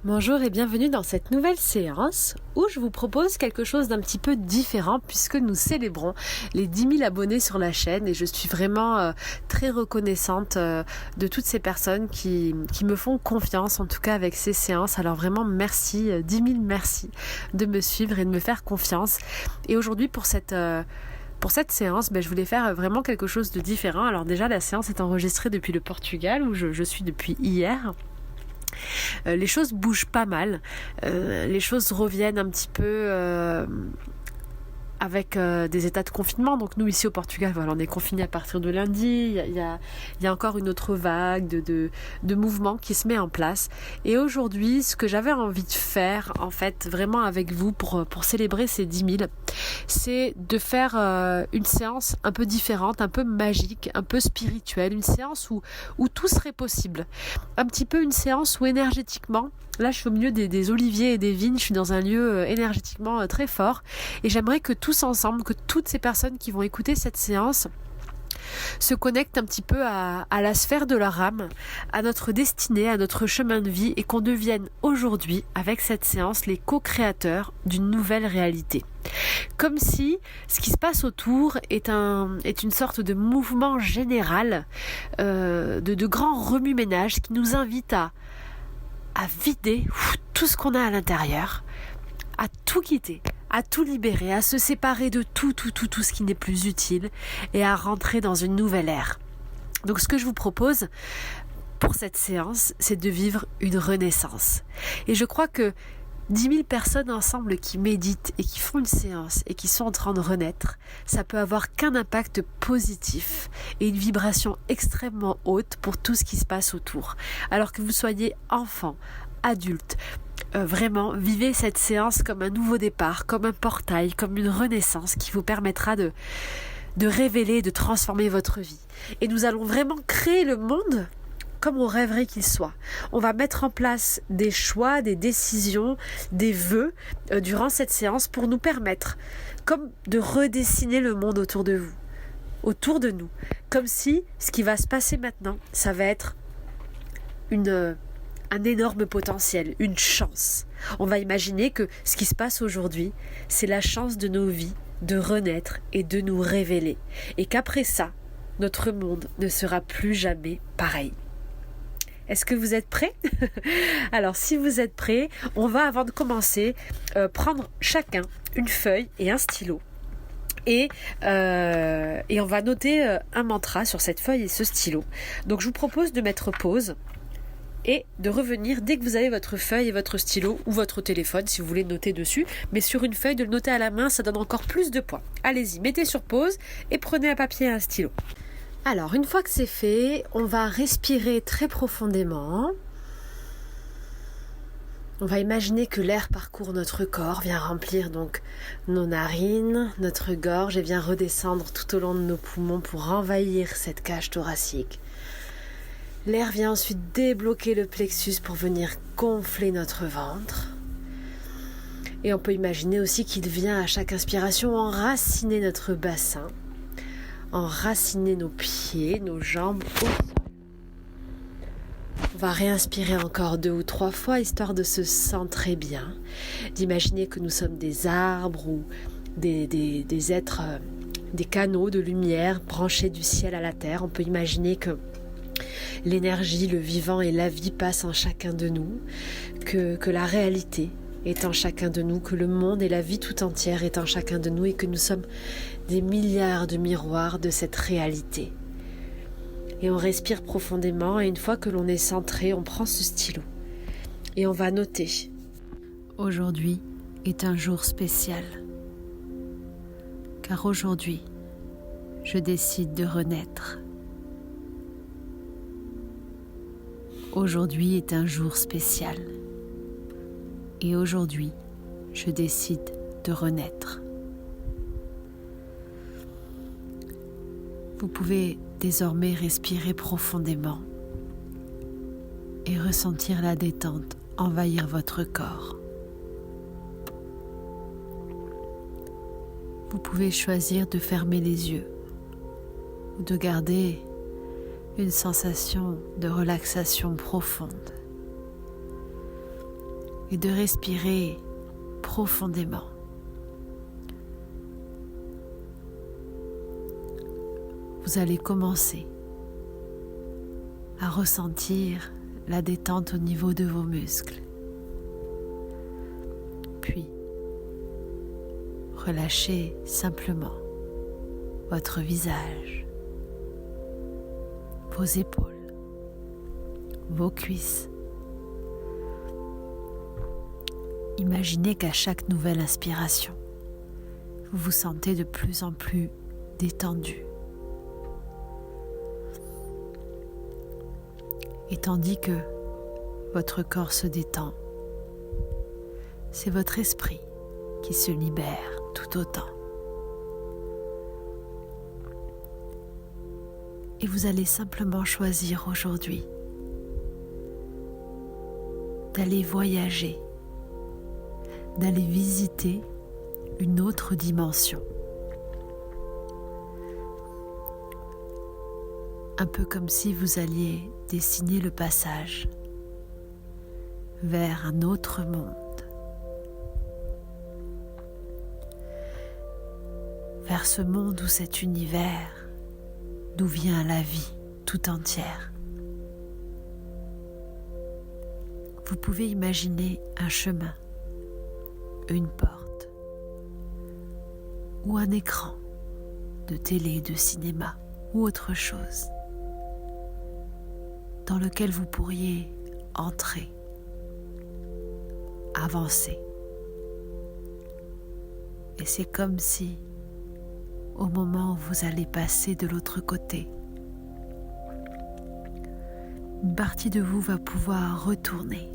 Bonjour et bienvenue dans cette nouvelle séance où je vous propose quelque chose d'un petit peu différent puisque nous célébrons les 10 000 abonnés sur la chaîne et je suis vraiment très reconnaissante de toutes ces personnes qui me font confiance en tout cas avec ces séances. Alors vraiment merci, 10 000 merci de me suivre et de me faire confiance. Et aujourd'hui pour cette séance, je voulais faire vraiment quelque chose de différent. Alors déjà la séance est enregistrée depuis le Portugal où je suis depuis hier. Les choses bougent pas mal, les choses reviennent un petit peu avec des états de confinement. Donc nous ici au Portugal, on est confinés à partir de lundi. Il y a encore une autre vague de mouvements qui se met en place. Et aujourd'hui, ce que j'avais envie de faire, en fait, vraiment avec vous pour célébrer ces 10 000, c'est de faire une séance un peu différente, un peu magique, un peu spirituelle, une séance où tout serait possible. Un petit peu une séance où énergétiquement, là je suis au milieu des oliviers et des vignes, je suis dans un lieu énergétiquement très fort et j'aimerais que tous ensemble, que toutes ces personnes qui vont écouter cette séance se connectent un petit peu à la sphère de leur âme, à notre destinée, à notre chemin de vie et qu'on devienne aujourd'hui, avec cette séance, les co-créateurs d'une nouvelle réalité. Comme si ce qui se passe autour est une sorte de mouvement général, de grand remue-ménage qui nous invite à vider tout ce qu'on a à l'intérieur, à tout quitter, à tout libérer, à se séparer de tout ce qui n'est plus utile et à rentrer dans une nouvelle ère. Donc ce que je vous propose pour cette séance, c'est de vivre une renaissance. Et je crois que 10 000 personnes ensemble qui méditent et qui font une séance et qui sont en train de renaître, ça peut avoir qu'un impact positif et une vibration extrêmement haute pour tout ce qui se passe autour. Alors que vous soyez enfant, adulte, vraiment vivez cette séance comme un nouveau départ, comme un portail, comme une renaissance qui vous permettra de révéler, de transformer votre vie. Et nous allons vraiment créer le monde comme on rêverait qu'il soit. On va mettre en place des choix, des décisions, des vœux durant cette séance pour nous permettre comme de redessiner le monde autour de vous, autour de nous. Comme si ce qui va se passer maintenant, ça va être un énorme potentiel, une chance. On va imaginer que ce qui se passe aujourd'hui, c'est la chance de nos vies de renaître et de nous révéler. Et qu'après ça, notre monde ne sera plus jamais pareil. Est-ce que vous êtes prêts? Alors si vous êtes prêts, on va avant de commencer prendre chacun une feuille et un stylo. Et on va noter un mantra sur cette feuille et ce stylo. Donc je vous propose de mettre pause et de revenir dès que vous avez votre feuille et votre stylo ou votre téléphone si vous voulez noter dessus. Mais sur une feuille, de le noter à la main, ça donne encore plus de poids. Allez-y, mettez sur pause et prenez un papier et un stylo. Alors, une fois que c'est fait, on va respirer très profondément. On va imaginer que l'air parcourt notre corps, vient remplir donc nos narines, notre gorge et vient redescendre tout au long de nos poumons pour envahir cette cage thoracique. L'air vient ensuite débloquer le plexus pour venir gonfler notre ventre. Et on peut imaginer aussi qu'il vient à chaque inspiration enraciner notre bassin, enraciner nos pieds, nos jambes au sol. On va réinspirer encore 2 ou 3 fois histoire de se centrer bien, d'imaginer que nous sommes des arbres ou des êtres, des canaux de lumière branchés du ciel à la terre. On peut imaginer que l'énergie, le vivant et la vie passent en chacun de nous, que la réalité est en chacun de nous, que le monde et la vie tout entière est en chacun de nous et que nous sommes des milliards de miroirs de cette réalité. Et on respire profondément et une fois que l'on est centré, on prend ce stylo et on va noter. Aujourd'hui est un jour spécial, car aujourd'hui, je décide de renaître. Aujourd'hui est un jour spécial. Et aujourd'hui, je décide de renaître. Vous pouvez désormais respirer profondément et ressentir la détente envahir votre corps. Vous pouvez choisir de fermer les yeux ou de garder une sensation de relaxation profonde. et de respirer profondément. Vous allez commencer à ressentir la détente au niveau de vos muscles. Puis, relâchez simplement votre visage, vos épaules, vos cuisses. Imaginez qu'à chaque nouvelle inspiration, vous vous sentez de plus en plus détendu. Et tandis que votre corps se détend, c'est votre esprit qui se libère tout autant. Et vous allez simplement choisir aujourd'hui d'aller voyager, d'aller visiter une autre dimension. Un peu comme si vous alliez dessiner le passage vers un autre monde, vers ce monde ou cet univers d'où vient la vie tout entière. Vous pouvez imaginer un chemin, une porte ou un écran de télé, de cinéma ou autre chose dans lequel vous pourriez entrer, avancer. Et c'est comme si, au moment où vous allez passer de l'autre côté, une partie de vous va pouvoir retourner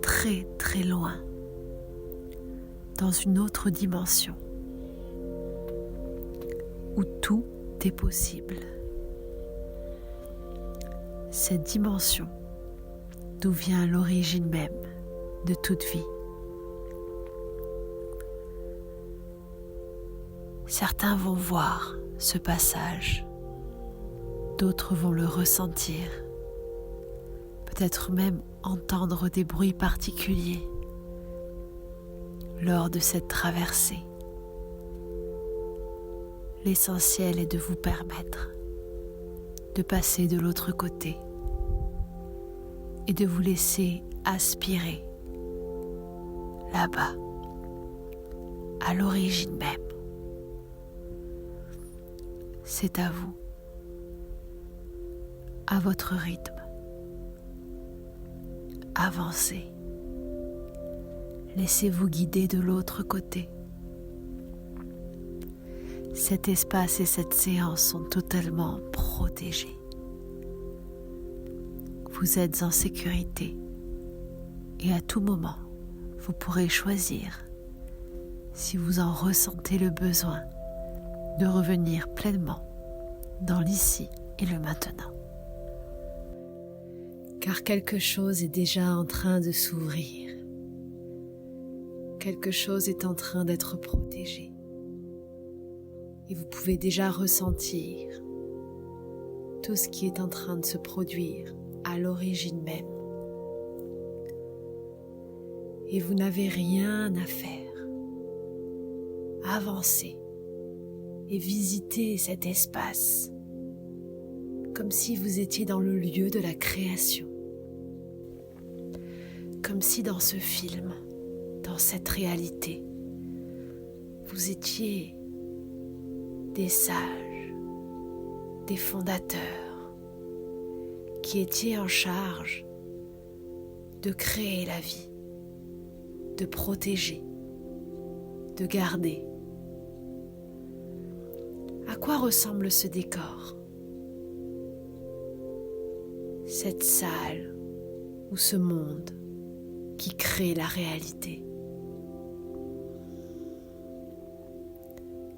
très très loin, dans une autre dimension, où tout est possible. Cette dimension d'où vient l'origine même de toute vie. Certains vont voir ce passage, d'autres vont le ressentir, peut-être même entendre des bruits particuliers lors de cette traversée. L'essentiel est de vous permettre de passer de l'autre côté et de vous laisser aspirer là-bas, à l'origine même. C'est à vous, à votre rythme. Avancez. Laissez-vous guider de l'autre côté. Cet espace et cette séance sont totalement protégés. Vous êtes en sécurité et à tout moment, vous pourrez choisir, si vous en ressentez le besoin, de revenir pleinement dans l'ici et le maintenant. Car quelque chose est déjà en train de s'ouvrir. Quelque chose est en train d'être protégé. Et vous pouvez déjà ressentir tout ce qui est en train de se produire à l'origine même. Et vous n'avez rien à faire. Avancez et visitez cet espace comme si vous étiez dans le lieu de la création. Comme si dans ce film, dans cette réalité, vous étiez des sages, des fondateurs qui étiez en charge de créer la vie, de protéger, de garder. À quoi ressemble ce décor? Cette salle ou ce monde qui crée la réalité?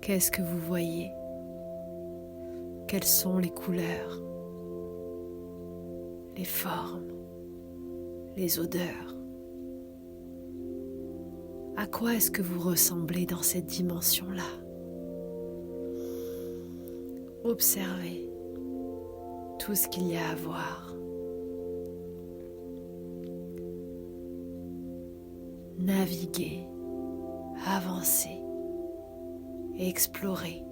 Qu'est-ce que vous voyez? Quelles sont les couleurs, les formes, les odeurs? À quoi est-ce que vous ressemblez dans cette dimension-là? Observez tout ce qu'il y a à voir. naviguer, avancer et explorer.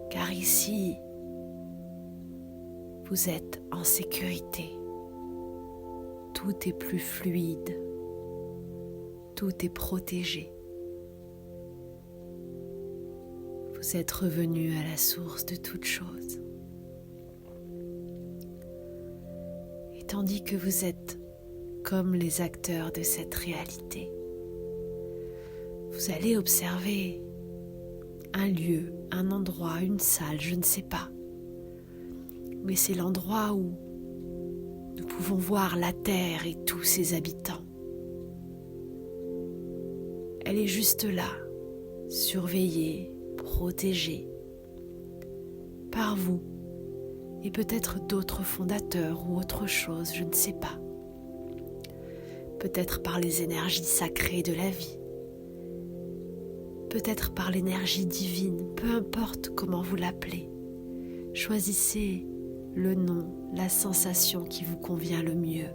Car ici, vous êtes en sécurité. Tout est plus fluide. Tout est protégé. Vous êtes revenu à la source de toute chose. Et tandis que vous êtes comme les acteurs de cette réalité, vous allez observer un lieu, un endroit, une salle, je ne sais pas. Mais c'est l'endroit où nous pouvons voir la Terre et tous ses habitants. Elle est juste là, surveillée, protégée par vous et peut-être d'autres fondateurs ou autre chose, je ne sais pas. Peut-être par les énergies sacrées de la vie. Peut-être par l'énergie divine, peu importe comment vous l'appelez. Choisissez le nom, la sensation qui vous convient le mieux.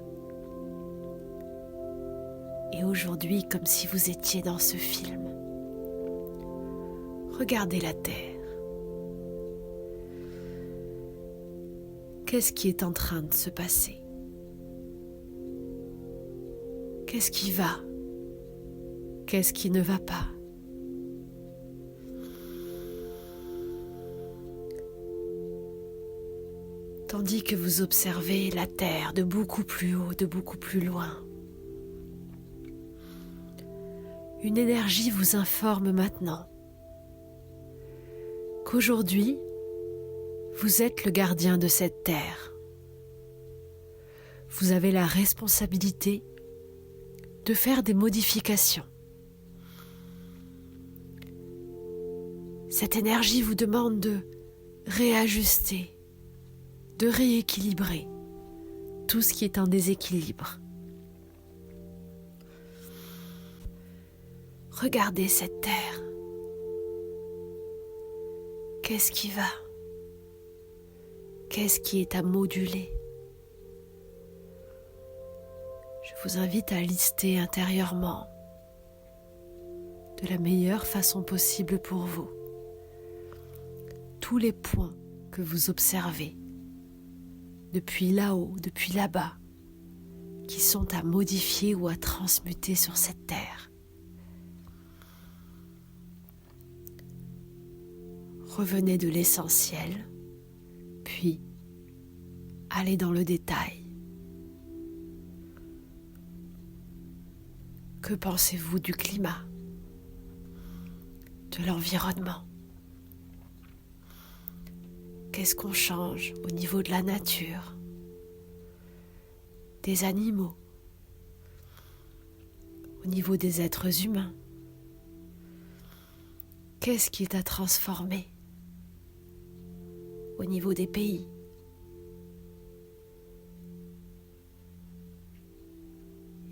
Et aujourd'hui, comme si vous étiez dans ce film, regardez la Terre. Qu'est-ce qui est en train de se passer? Qu'est-ce qui va? Qu'est-ce qui ne va pas? Tandis que vous observez la Terre de beaucoup plus haut, de beaucoup plus loin, une énergie vous informe maintenant qu'aujourd'hui, vous êtes le gardien de cette Terre. Vous avez la responsabilité de faire des modifications. Cette énergie vous demande de réajuster, de rééquilibrer tout ce qui est en déséquilibre. Regardez cette terre. Qu'est-ce qui va? Qu'est-ce qui est à moduler? Je vous invite à lister intérieurement de la meilleure façon possible pour vous tous les points que vous observez depuis là-haut, depuis là-bas, qui sont à modifier ou à transmuter sur cette terre. Revenez de l'essentiel, puis allez dans le détail. Que pensez-vous du climat, de l'environnement? Qu'est-ce qu'on change au niveau de la nature, des animaux, au niveau des êtres humains? Qu'est-ce qui est à transformer au niveau des pays?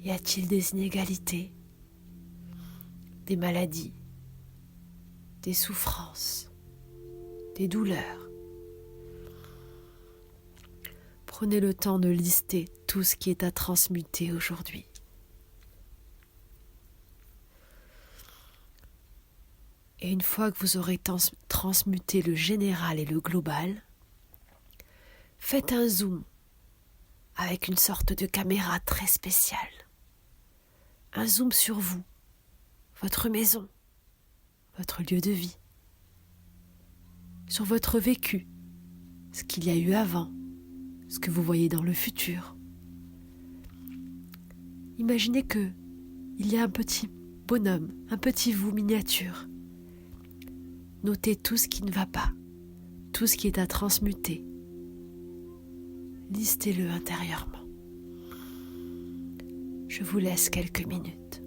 Y a-t-il des inégalités, des maladies, des souffrances, des douleurs? Prenez le temps de lister tout ce qui est à transmuter aujourd'hui. Et une fois que vous aurez transmuté le général et le global, faites un zoom avec une sorte de caméra très spéciale. Un zoom sur vous, votre maison, votre lieu de vie, sur votre vécu, ce qu'il y a eu avant, ce que vous voyez dans le futur. Imaginez que il y a un petit bonhomme, un petit vous miniature. Notez tout ce qui ne va pas, tout ce qui est à transmuter. Listez-le intérieurement. Je vous laisse quelques minutes.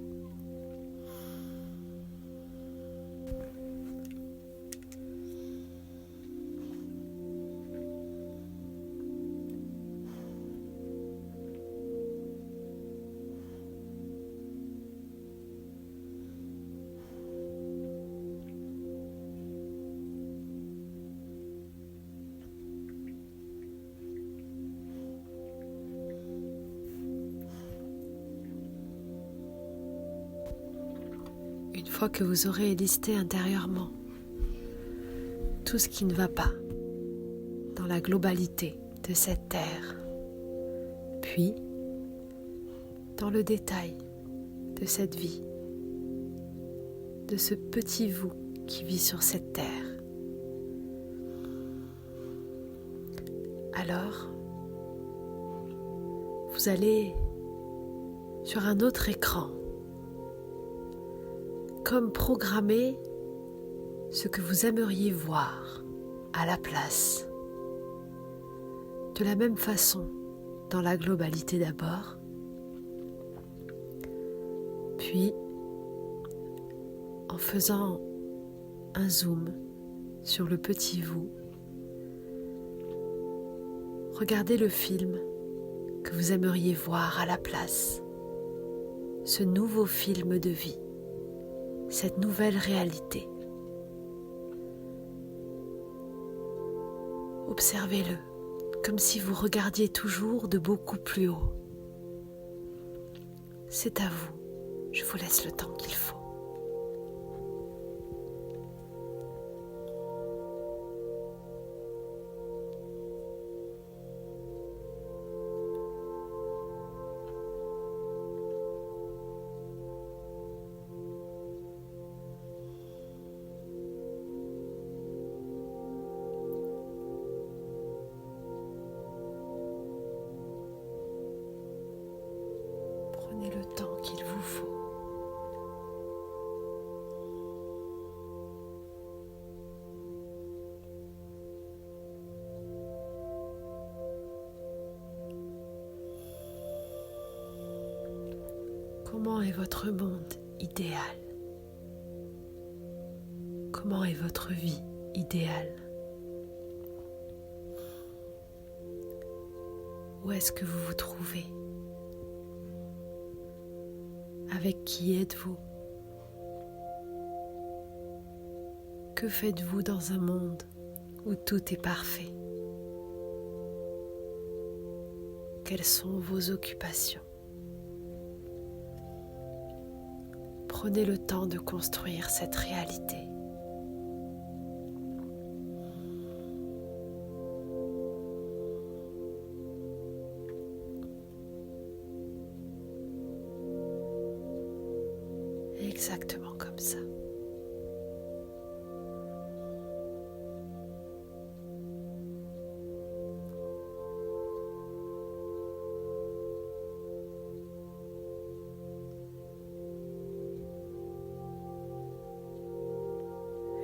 Une fois que vous aurez listé intérieurement tout ce qui ne va pas dans la globalité de cette terre, puis dans le détail de cette vie, de ce petit vous qui vit sur cette terre, alors vous allez sur un autre écran, comme programmer ce que vous aimeriez voir à la place. De la même façon, dans la globalité d'abord, puis en faisant un zoom sur le petit vous, regardez le film que vous aimeriez voir à la place, ce nouveau film de vie, cette nouvelle réalité. Observez-le comme si vous regardiez toujours de beaucoup plus haut. C'est à vous, je vous laisse le temps qu'il faut. Prenez le temps qu'il vous faut. Comment est votre monde idéal? Comment est votre vie idéale? Où est-ce que vous vous trouvez? Avec qui êtes-vous? Que faites-vous dans un monde où tout est parfait? Quelles sont vos occupations? Prenez le temps de construire cette réalité. Exactement comme ça.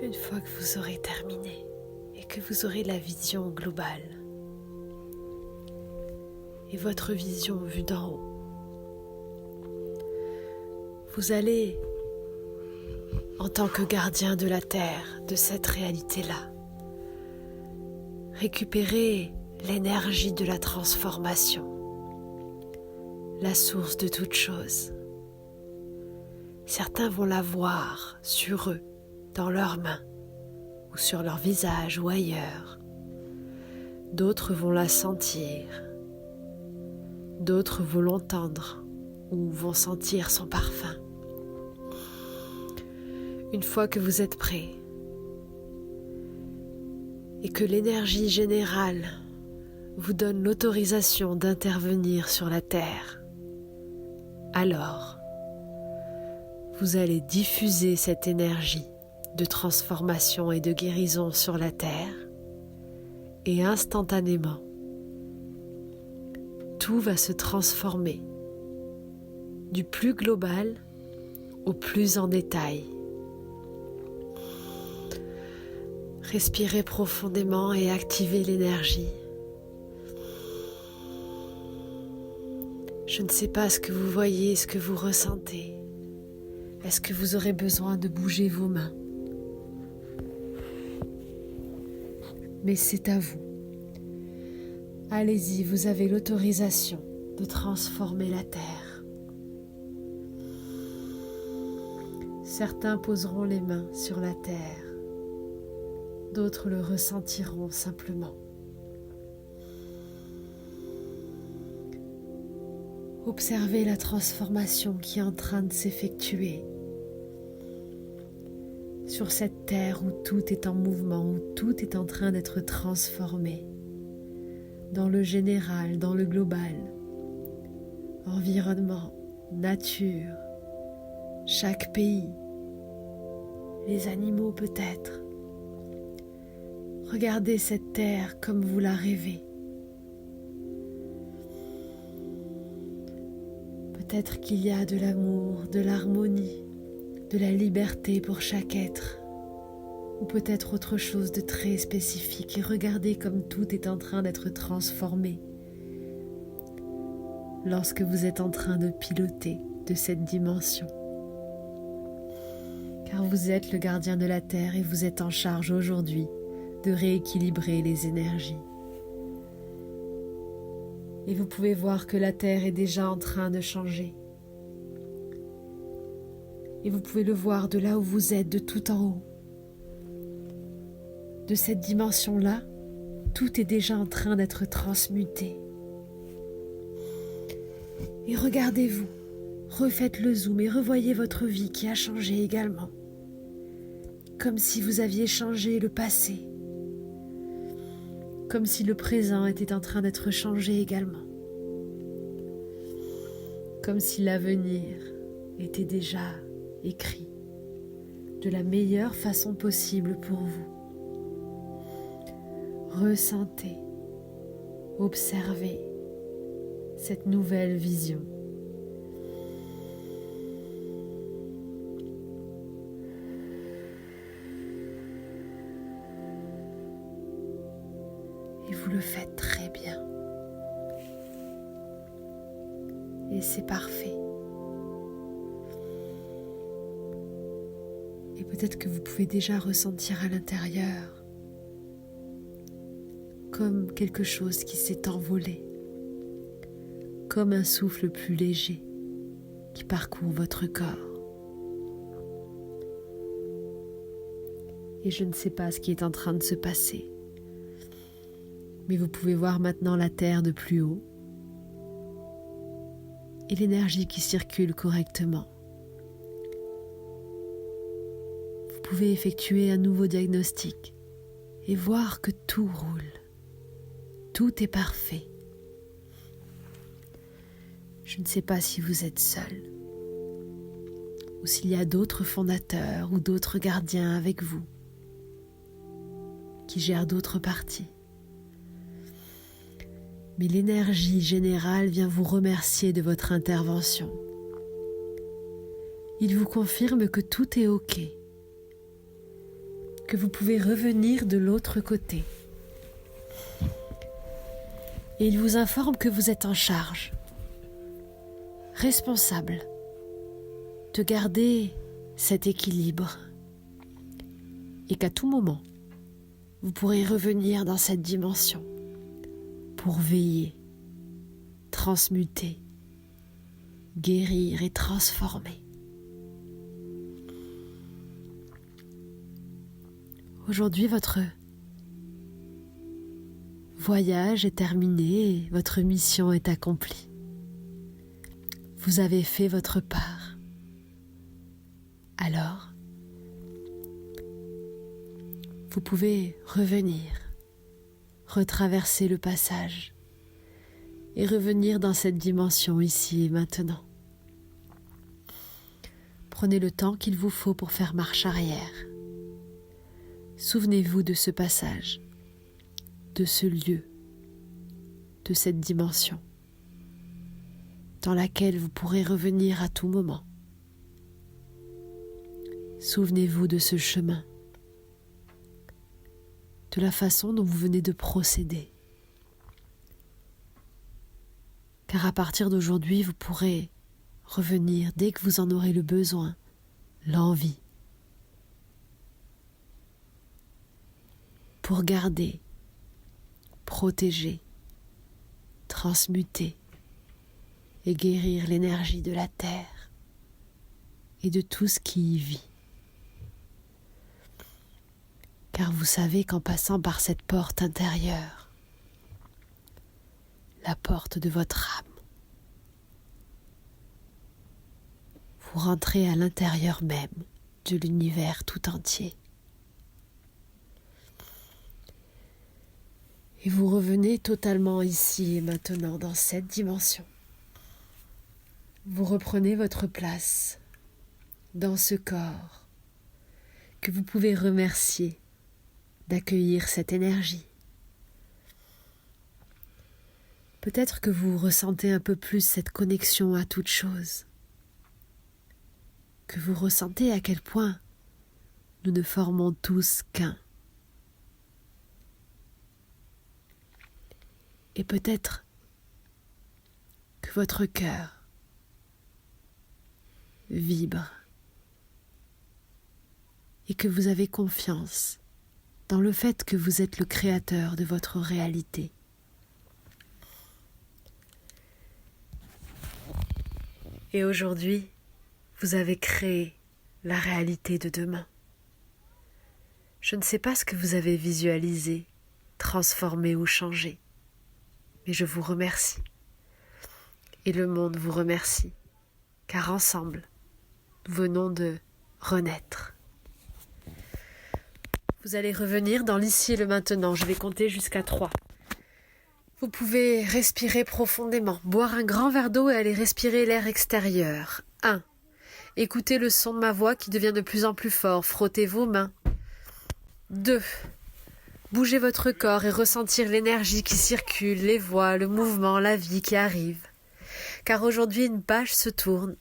Une fois que vous aurez terminé et que vous aurez la vision globale et votre vision vue d'en haut, vous allez, en tant que gardien de la terre, de cette réalité-là, récupérer l'énergie de la transformation, la source de toute chose. Certains vont la voir sur eux, dans leurs mains, ou sur leur visage ou ailleurs. D'autres vont la sentir, d'autres vont l'entendre ou vont sentir son parfum. Une fois que vous êtes prêt et que l'énergie générale vous donne l'autorisation d'intervenir sur la terre, alors vous allez diffuser cette énergie de transformation et de guérison sur la terre et instantanément, tout va se transformer du plus global au plus en détail. Respirez profondément et activez l'énergie. Je ne sais pas ce que vous voyez, ce que vous ressentez. Est-ce que vous aurez besoin de bouger vos mains? Mais c'est à vous. Allez-y, vous avez l'autorisation de transformer la terre. Certains poseront les mains sur la terre, d'autres le ressentiront simplement. Observez la transformation qui est en train de s'effectuer sur cette terre où tout est en mouvement, où tout est en train d'être transformé, dans le général, dans le global, environnement, nature, chaque pays, les animaux peut-être. Regardez cette terre comme vous la rêvez. Peut-être qu'il y a de l'amour, de l'harmonie, de la liberté pour chaque être, ou peut-être autre chose de très spécifique. Et regardez comme tout est en train d'être transformé lorsque vous êtes en train de piloter de cette dimension. Car vous êtes le gardien de la Terre et vous êtes en charge aujourd'hui de rééquilibrer les énergies. Et vous pouvez voir que la Terre est déjà en train de changer. Et vous pouvez le voir de là où vous êtes, de tout en haut. De cette dimension-là, tout est déjà en train d'être transmuté. Et regardez-vous, refaites le zoom et revoyez votre vie qui a changé également. Comme si vous aviez changé le passé. Comme si le présent était en train d'être changé également. Comme si l'avenir était déjà écrit de la meilleure façon possible pour vous. Ressentez, observez cette nouvelle vision. Et vous le faites très bien. Et c'est parfait. Et peut-être que vous pouvez déjà ressentir à l'intérieur comme quelque chose qui s'est envolé, comme un souffle plus léger qui parcourt votre corps. Et je ne sais pas ce qui est en train de se passer, mais vous pouvez voir maintenant la terre de plus haut et l'énergie qui circule correctement. Vous pouvez effectuer un nouveau diagnostic et voir que tout roule, tout est parfait. Je ne sais pas si vous êtes seul ou s'il y a d'autres fondateurs ou d'autres gardiens avec vous qui gèrent d'autres parties. Mais l'énergie générale vient vous remercier de votre intervention. Il vous confirme que tout est OK, que vous pouvez revenir de l'autre côté. Et il vous informe que vous êtes en charge, responsable de garder cet équilibre et qu'à tout moment, vous pourrez revenir dans cette dimension pour veiller, transmuter, guérir et transformer. Aujourd'hui, votre voyage est terminé et votre mission est accomplie. Vous avez fait votre part. Alors, vous pouvez revenir, retraverser le passage et revenir dans cette dimension ici et maintenant. Prenez le temps qu'il vous faut pour faire marche arrière. Souvenez-vous de ce passage, de ce lieu, de cette dimension dans laquelle vous pourrez revenir à tout moment. Souvenez-vous de ce chemin, de la façon dont vous venez de procéder. Car à partir d'aujourd'hui, vous pourrez revenir dès que vous en aurez le besoin, l'envie, pour garder, protéger, transmuter et guérir l'énergie de la terre et de tout ce qui y vit. Car vous savez qu'en passant par cette porte intérieure, la porte de votre âme, vous rentrez à l'intérieur même de l'univers tout entier. Et vous revenez totalement ici et maintenant dans cette dimension. Vous reprenez votre place dans ce corps que vous pouvez remercier d'accueillir cette énergie. Peut-être que vous ressentez un peu plus cette connexion à toute chose, que vous ressentez à quel point nous ne formons tous qu'un. Et peut-être que votre cœur vibre et que vous avez confiance dans le fait que vous êtes le créateur de votre réalité. Et aujourd'hui, vous avez créé la réalité de demain. Je ne sais pas ce que vous avez visualisé, transformé ou changé, mais je vous remercie. Et le monde vous remercie, car ensemble, nous venons de renaître. Vous allez revenir dans l'ici et le maintenant. Je vais compter jusqu'à 3. Vous pouvez respirer profondément, boire un grand verre d'eau et aller respirer l'air extérieur. 1. Écoutez le son de ma voix qui devient de plus en plus fort. Frottez vos mains. 2. Bougez votre corps et ressentir l'énergie qui circule, les voix, le mouvement, la vie qui arrive. Car aujourd'hui, une page se tourne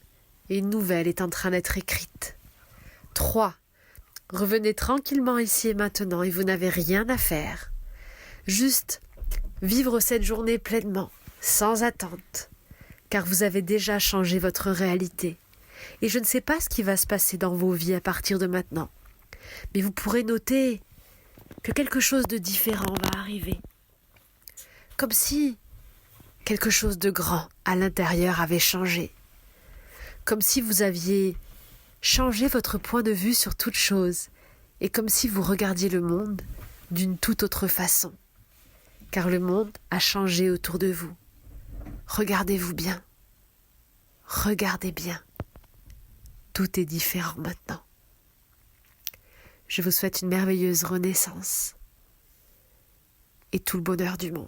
et une nouvelle est en train d'être écrite. 3. Revenez tranquillement ici et maintenant et vous n'avez rien à faire. Juste vivre cette journée pleinement, sans attente, car vous avez déjà changé votre réalité. Et je ne sais pas ce qui va se passer dans vos vies à partir de maintenant, mais vous pourrez noter que quelque chose de différent va arriver. Comme si quelque chose de grand à l'intérieur avait changé. Comme si vous aviez changé votre point de vue sur toute chose et comme si vous regardiez le monde d'une toute autre façon. Car le monde a changé autour de vous. Regardez-vous bien. Regardez bien. Tout est différent maintenant. Je vous souhaite une merveilleuse renaissance et tout le bonheur du monde.